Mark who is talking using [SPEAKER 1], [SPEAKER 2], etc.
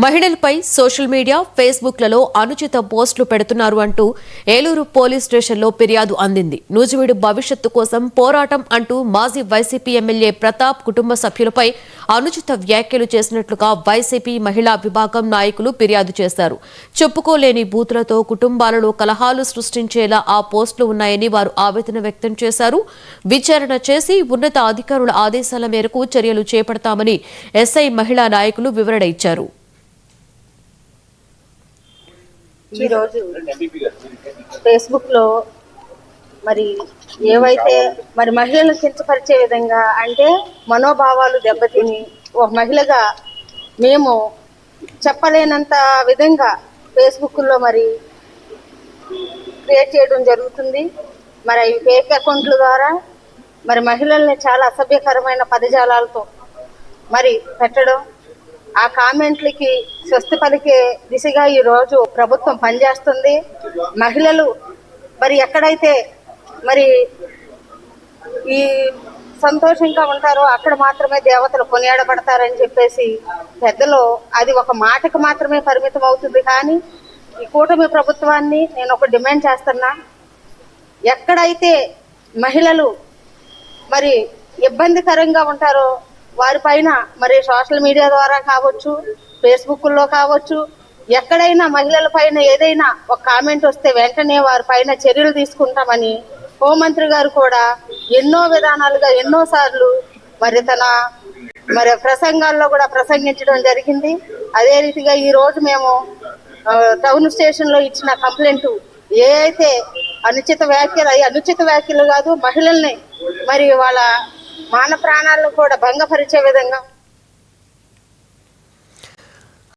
[SPEAKER 1] మహిళలపై social media ఫేస్బుక్లలో అనుచిత పోస్టులు పెడుతున్నారు అంటూ ఏలూరు పోలీస్ స్టేషన్లో ఫిర్యాదు అందింది. నూజివీడు భవిష్యత్తు కోసం పోరాటం అంటూ మాజీ వైసీపీ ఎమ్మెల్యే ప్రతాప్ కుటుంబ సభ్యులపై అనుచిత వ్యాఖ్యలు చేసినట్లుగా వైసీపీ మహిళా విభాగం నాయకులు ఫిర్యాదు చేశారు. చెప్పుకోలేని బూతులతో కుటుంబాలలో కలహాలు సృష్టించేలా ఆ పోస్టులు ఉన్నాయని వారు ఆవేదన వ్యక్తం చేశారు. విచారణ చేసి ఉన్నత అధికారుల ఆదేశాల మేరకు చర్యలు చేపడతామని ఎస్ఐ మహిళా నాయకులు వివరణ ఇచ్చారు.
[SPEAKER 2] ఈరోజు ఫేస్బుక్లో ఏవైతే మహిళలను కించపరిచే విధంగా అంటే మనోభావాలు దెబ్బతిని ఒక మహిళగా మేము చెప్పలేనంత విధంగా ఫేస్బుక్లో క్రియేట్ చేయడం జరుగుతుంది. అవి ఫేక్ అకౌంట్ల ద్వారా మహిళల్ని చాలా అసభ్యకరమైన పదజాలాలతో పెట్టడం, ఆ కామెంట్లకి స్వస్తి పలికే దిశగా ఈరోజు ప్రభుత్వం పనిచేస్తుంది. మహిళలు ఎక్కడైతే ఈ సంతోషంగా ఉంటారో అక్కడ మాత్రమే దేవతలు కొనియాడబడతారని చెప్పేసి పెద్దలు అది ఒక మాటకు మాత్రమే పరిమితం అవుతుంది. కానీ ఈ కూటమి ప్రభుత్వాన్ని నేను ఒక డిమాండ్ చేస్తున్నా, ఎక్కడైతే మహిళలు ఇబ్బందికరంగా ఉంటారో వారిపైన సోషల్ మీడియా ద్వారా కావచ్చు, ఫేస్బుక్లో కావచ్చు, ఎక్కడైనా మహిళల పైన ఏదైనా ఒక కామెంట్ వస్తే వెంటనే వారిపైన చర్యలు తీసుకుంటామని హోంమంత్రి గారు కూడా ఎన్నో విధానాలుగా ఎన్నోసార్లు తన ప్రసంగాల్లో కూడా ప్రసంగించడం జరిగింది. అదే రీతిగా ఈ రోజు మేము టౌన్ స్టేషన్లో ఇచ్చిన కంప్లైంట్ ఏ అయితే అనుచిత వ్యాఖ్యలు కాదు, మహిళల్ని వాళ్ళ మాన ప్రాణాలను కూడా భంగపరిచే విధంగా